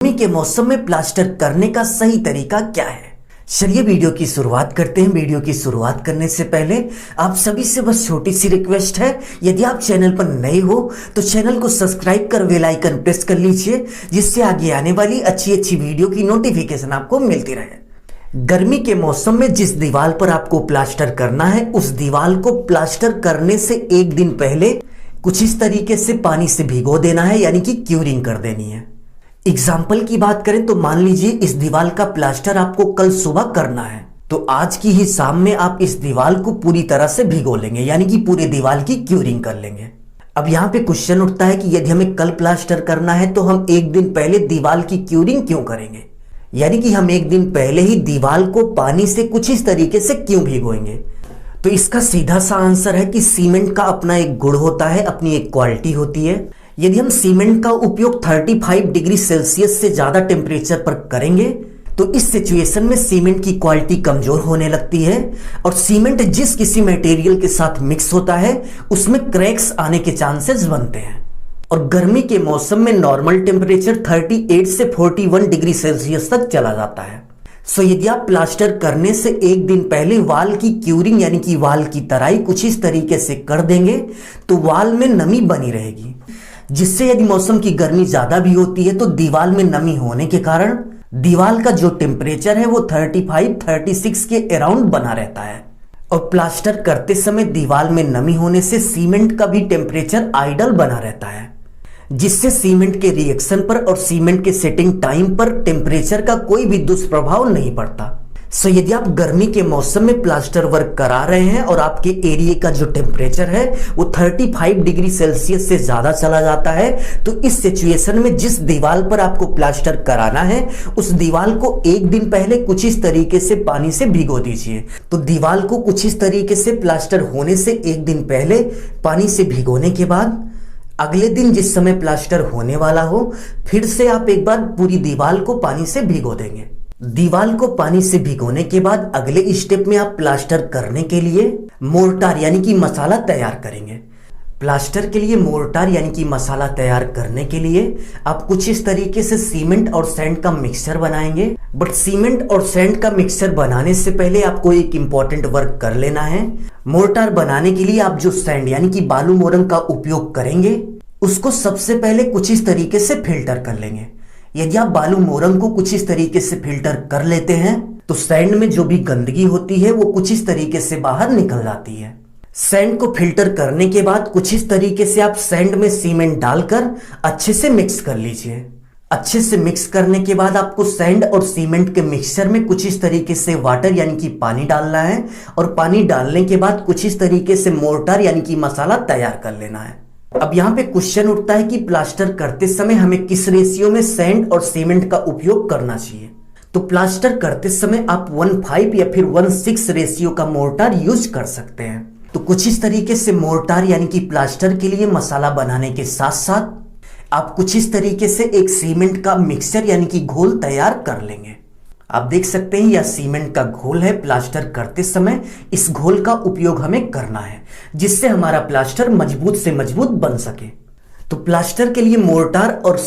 गर्मी के मौसम में प्लास्टर करने का सही तरीका क्या है? चलिए वीडियो की शुरुआत करते हैं। वीडियो की शुरुआत करने से पहले आप सभी से बस छोटी सी रिक्वेस्ट है, यदि आप चैनल पर नए हो तो चैनल को सब्सक्राइब कर बेल आइकन प्रेस कर लीजिए, जिससे आगे आने वाली अच्छी वीडियो की नोटिफिकेशन आपको मिलती रहे। गर्मी के मौसम में जिस दीवार पर आपको प्लास्टर करना है, उस दीवार को प्लास्टर करने से एक दिन पहले कुछ इस तरीके से पानी से भिगो देना है, यानी कि क्यूरिंग कर देनी है। एग्जाम्पल की बात करें तो मान लीजिए इस दीवार का प्लास्टर आपको कल सुबह करना है, तो आज की ही शाम में आप इस दीवार को पूरी तरह से भिगो लेंगे, यानी कि पूरे दीवार की क्यूरिंग कर लेंगे। अब यहाँ पे क्वेश्चन उठता है कि यदि हमें कल प्लास्टर करना है तो हम एक दिन पहले दीवार की क्यूरिंग क्यों करेंगे, यानी कि हम एक दिन पहले ही दीवार को पानी से कुछ इस तरीके से क्यों भिगोएंगे। तो इसका सीधा सा आंसर है कि सीमेंट का अपना एक गुण होता है, अपनी एक क्वालिटी होती है। यदि हम सीमेंट का उपयोग 35 डिग्री सेल्सियस से ज्यादा टेम्परेचर पर करेंगे तो इस सिचुएशन में सीमेंट की क्वालिटी कमजोर होने लगती है, और सीमेंट जिस किसी मटेरियल के साथ मिक्स होता है उसमें क्रैक्स आने के चांसेस बनते हैं। और गर्मी के मौसम में नॉर्मल टेम्परेचर 38 से 41 डिग्री सेल्सियस तक चला जाता है। सो यदि आप प्लास्टर करने से एक दिन पहले वाल की क्यूरिंग यानी कि वाल की तराई कुछ इस तरीके से कर देंगे तो वाल में नमी बनी रहेगी, जिससे यदि मौसम की गर्मी ज्यादा भी होती है तो दीवार में नमी होने के कारण दीवार का जो टेम्परेचर है वो 35-36 के अराउंड बना रहता है। और प्लास्टर करते समय दीवार में नमी होने से सीमेंट का भी टेम्परेचर आइडल बना रहता है, जिससे सीमेंट के रिएक्शन पर और सीमेंट के सेटिंग टाइम पर टेम्परेचर का कोई भी दुष्प्रभाव नहीं पड़ता। सो यदि आप गर्मी के मौसम में प्लास्टर वर्क करा रहे हैं और आपके एरिया का जो टेम्परेचर है वो 35 डिग्री सेल्सियस से ज्यादा चला जाता है, तो इस सिचुएशन में जिस दीवार पर आपको प्लास्टर कराना है उस दीवार को एक दिन पहले कुछ इस तरीके से पानी से भिगो दीजिए। तो दीवार को कुछ इस तरीके से प्लास्टर होने से एक दिन पहले पानी से भिगोने के बाद अगले दिन जिस समय प्लास्टर होने वाला हो फिर से आप एक बार पूरी दीवार को पानी से भिगो देंगे। दीवार को पानी से भिगोने के बाद अगले स्टेप में आप प्लास्टर करने के लिए मोर्टार यानी कि मसाला तैयार करेंगे। प्लास्टर के लिए मोर्टार यानी कि मसाला तैयार करने के लिए आप कुछ इस तरीके से सीमेंट और सैंड का मिक्सचर बनाएंगे। बट सीमेंट और सैंड का मिक्सचर बनाने से पहले आपको एक इंपॉर्टेंट वर्क कर लेना है। मोर्टार बनाने के लिए आप जो सैंड यानी कि बालू मोरंग का उपयोग करेंगे उसको सबसे पहले कुछ इस तरीके से फिल्टर कर लेंगे। यदि आप बालू मोरंग को कुछ इस तरीके से फिल्टर कर लेते हैं तो सैंड में जो भी गंदगी होती है वो कुछ इस तरीके से बाहर निकल जाती है। सैंड को फिल्टर करने के बाद कुछ इस तरीके से आप सैंड में सीमेंट डालकर अच्छे से मिक्स कर लीजिए। अच्छे से मिक्स करने के बाद आपको सैंड और सीमेंट के मिक्सचर में कुछ इस तरीके से वाटर यानी कि पानी डालना है, और पानी डालने के बाद कुछ इस तरीके से मोर्टार यानी कि मसाला तैयार कर लेना है। अब यहाँ पे क्वेश्चन उठता है कि प्लास्टर करते समय हमें किस रेशियो में सैंड और सीमेंट का उपयोग करना चाहिए। तो प्लास्टर करते समय आप 1:5 या फिर 1:6 रेशियो का मोर्टार यूज कर सकते हैं। तो कुछ इस तरीके से मोर्टार यानी कि प्लास्टर के लिए मसाला बनाने के साथ साथ आप कुछ इस तरीके से एक सीमेंट का मिक्सचर यानी कि घोल तैयार कर लेंगे। आप देख सकते हैं यह सीमेंट का घोल है। प्लास्टर करते समय इस घोल का उपयोग हमें करना है, जिससे हमारा प्लास्टर मजबूत से मजबूत बन सके। तो प्लास्टर के लिए मोर्टार और